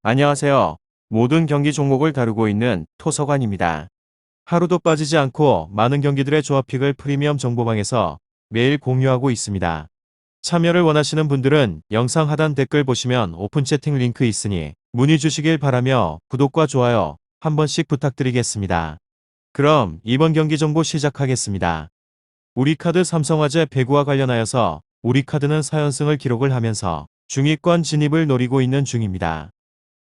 안녕하세요. 모든 경기 종목을 다루고 있는 토서관입니다. 하루도 빠지지 않고 많은 경기들의 조합픽을 프리미엄 정보방에서 매일 공유하고 있습니다. 참여를 원하시는 분들은 영상 하단 댓글 보시면 오픈 채팅 링크 있으니 문의 주시길 바라며 구독과 좋아요 한 번씩 부탁드리겠습니다. 그럼 이번 경기 정보 시작하겠습니다. 우리카드 삼성화재 배구와 관련하여서 우리카드는 4연승을 기록을 하면서 중위권 진입을 노리고 있는 중입니다.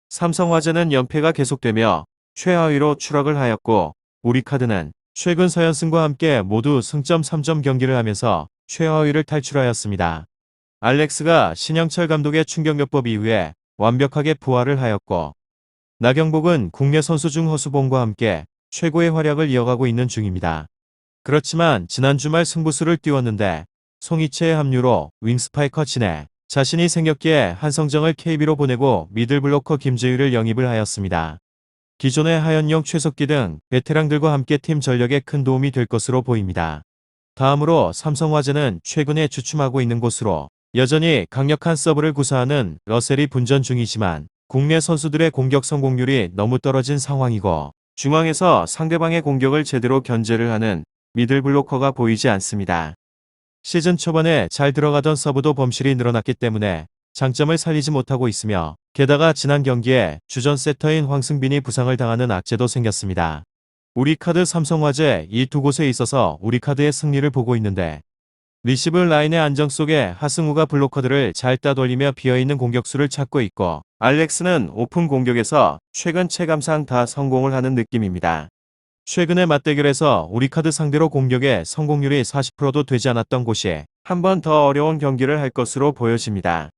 삼성화재는 연패가 계속되며 최하위로 추락을 하였고 우리카드는 최근 4연승과 함께 모두 승점 3점 경기를 하면서 최하위를 탈출하였습니다. 알렉스가 신영철 감독의 충격요법 이후에 완벽하게 부활을 하였고 나경복은 국내 선수 중 허수봉과 함께 최고의 활약을 이어가고 있는 중입니다. 그렇지만 지난 주말 승부수를 띄웠는데 송이채의 합류로 윙스파이커 진에 자신이 생겼기에 한성정을 KB로 보내고 미들블로커 김재유를 영입을 하였습니다. 기존의 하현용, 최석기 등 베테랑들과 함께 팀 전력에 큰 도움이 될 것으로 보입니다. 다음으로 삼성화재는 최근에 주춤하고 있는 곳으로 여전히 강력한 서브를 구사하는 러셀이 분전 중이지만 국내 선수들의 공격 성공률이 너무 떨어진 상황이고 중앙에서 상대방의 공격을 제대로 견제를 하는 미들블로커가 보이지 않습니다. 시즌 초반에 잘 들어가던 서브도 범실이 늘어났기 때문에 장점을 살리지 못하고 있으며 게다가 지난 경기에 주전 세터인 황승빈이 부상을 당하는 악재도 생겼습니다. 우리카드 삼성화재 이 두 곳에 있어서 우리카드의 승리를 보고 있는데 리시브 라인의 안정 속에 하승우가 블로커들을 잘 따돌리며 비어있는 공격수를 찾고 있고 알렉스는 오픈 공격에서 최근 체감상 다 성공을 하는 느낌입니다. 최근의 맞대결에서 우리카드 상대로 공격의 성공률이 40%도 되지 않았던 곳이 한 번 더 어려운 경기를 할 것으로 보여집니다.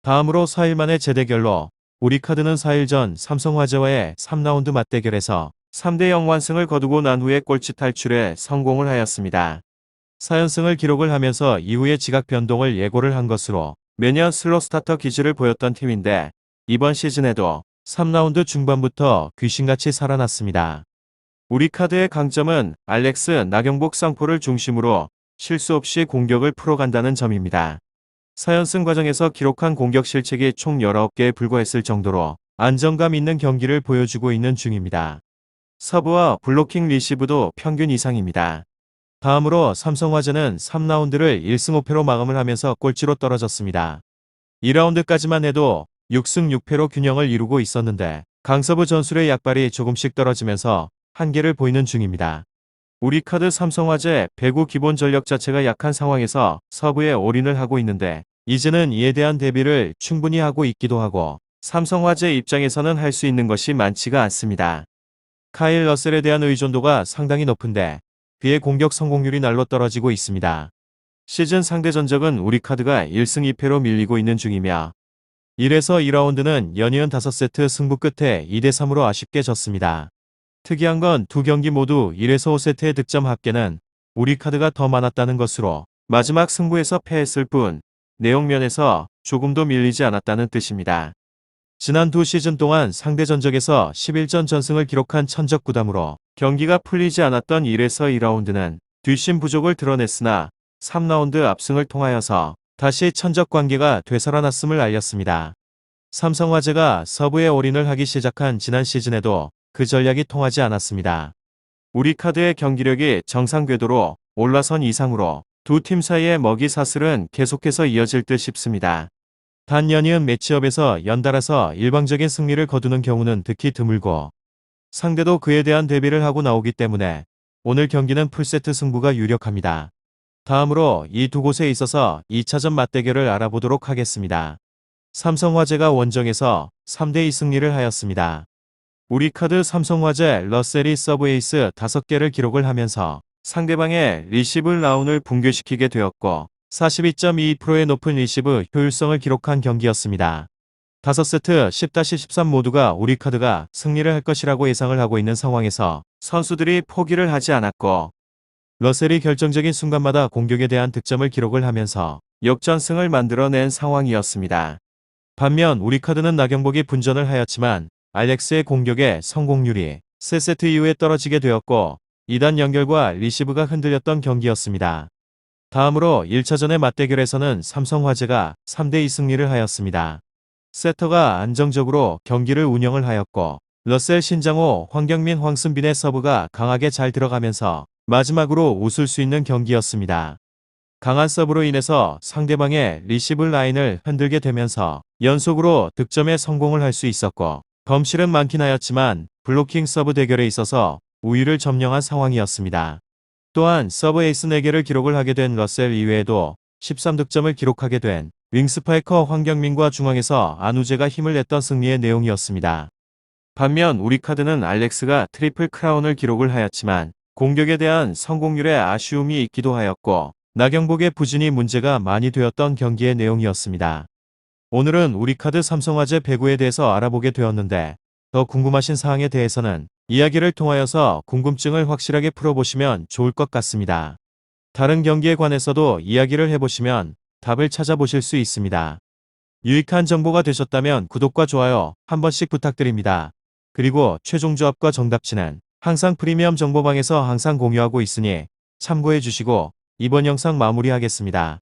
다음으로 4일 만의 재대결로 우리카드는 4일 전 삼성화재와의 3라운드 맞대결에서 3대0 완승을 거두고 난 후에 꼴찌 탈출에 성공을 하였습니다. 4연승을 기록을 하면서 이후의 지각 변동을 예고를 한 것으로 매년 슬로 스타터 기질을 보였던 팀인데 이번 시즌에도 3라운드 중반부터 귀신같이 살아났습니다. 우리카드의 강점은 알렉스, 나경복 쌍포를 중심으로 실수 없이 공격을 풀어간다는 점입니다. 4연승 과정에서 기록한 공격 실책이 총 19개에 불과했을 정도로 안정감 있는 경기를 보여주고 있는 중입니다. 서브와 블로킹 리시브도 평균 이상입니다. 다음으로 삼성화재는 3라운드를 1승 5패로 마감을 하면서 꼴찌로 떨어졌습니다. 2라운드까지만 해도 6승 6패로 균형을 이루고 있었는데 강서부 전술의 약발이 조금씩 떨어지면서 한계를 보이는 중입니다. 우리카드 삼성화재 배구 기본 전력 자체가 약한 상황에서 서브에 올인을 하고 있는데 이제는 이에 대한 대비를 충분히 하고 있기도 하고 삼성화재 입장에서는 할 수 있는 것이 많지가 않습니다. 카일 러셀에 대한 의존도가 상당히 높은데 그의 공격 성공률이 날로 떨어지고 있습니다. 시즌 상대 전적은 우리카드가 1승 2패로 밀리고 있는 중이며 1에서 2라운드는 연이은 5세트 승부 끝에 2대3으로 아쉽게 졌습니다. 특이한 건 두 경기 모두 1에서 5세트의 득점 합계는 우리카드가 더 많았다는 것으로 마지막 승부에서 패했을 뿐 내용면에서 조금도 밀리지 않았다는 뜻입니다. 지난 두 시즌 동안 상대 전적에서 11전 전승을 기록한 천적 구담으로 경기가 풀리지 않았던 1에서 2라운드는 뒷심 부족을 드러냈으나 3라운드 압승을 통하여서 다시 천적 관계가 되살아났음을 알렸습니다. 삼성화재가 서브에 올인을 하기 시작한 지난 시즌에도 그 전략이 통하지 않았습니다. 우리카드의 경기력이 정상 궤도로 올라선 이상으로 두 팀 사이의 먹이 사슬은 계속해서 이어질 듯 싶습니다. 단 연이은 매치업에서 연달아서 일방적인 승리를 거두는 경우는 특히 드물고 상대도 그에 대한 대비를 하고 나오기 때문에 오늘 경기는 풀세트 승부가 유력합니다. 다음으로 이 두 곳에 있어서 2차전 맞대결을 알아보도록 하겠습니다. 삼성화재가 원정에서 3대2 승리를 하였습니다. 우리카드 삼성화재 러셀이 서브 에이스 5개를 기록을 하면서 상대방의 리시브 라운을 붕괴시키게 되었고 42.22%의 높은 리시브 효율성을 기록한 경기였습니다. 5세트 10-13 모두가 우리카드가 승리를 할 것이라고 예상을 하고 있는 상황에서 선수들이 포기를 하지 않았고 러셀이 결정적인 순간마다 공격에 대한 득점을 기록을 하면서 역전승을 만들어낸 상황이었습니다. 반면 우리카드는 나경복이 분전을 하였지만 알렉스의 공격의 성공률이 3세트 이후에 떨어지게 되었고 2단 연결과 리시브가 흔들렸던 경기였습니다. 다음으로 1차전의 맞대결에서는 삼성화재가 3대2 승리를 하였습니다. 세터가 안정적으로 경기를 운영을 하였고 러셀 신장호, 황경민, 황승빈의 서브가 강하게 잘 들어가면서 마지막으로 웃을 수 있는 경기였습니다. 강한 서브로 인해서 상대방의 리시브 라인을 흔들게 되면서 연속으로 득점에 성공을 할 수 있었고 범실은 많긴 하였지만 블로킹 서브 대결에 있어서 우위를 점령한 상황이었습니다. 또한 서브 에이스 4개를 기록을 하게 된 러셀 이외에도 13득점을 기록하게 된 윙스파이커 황경민과 중앙에서 안우재가 힘을 냈던 승리의 내용이었습니다. 반면 우리카드는 알렉스가 트리플 크라운을 기록을 하였지만 공격에 대한 성공률에 아쉬움이 있기도 하였고 나경복의 부진이 문제가 많이 되었던 경기의 내용이었습니다. 오늘은 우리카드 삼성화재 배구에 대해서 알아보게 되었는데 더 궁금하신 사항에 대해서는 이야기를 통하여서 궁금증을 확실하게 풀어보시면 좋을 것 같습니다. 다른 경기에 관해서도 이야기를 해보시면 답을 찾아보실 수 있습니다. 유익한 정보가 되셨다면 구독과 좋아요 한 번씩 부탁드립니다. 그리고 최종 조합과 정답치는 항상 프리미엄 정보방에서 항상 공유하고 있으니 참고해 주시고 이번 영상 마무리하겠습니다.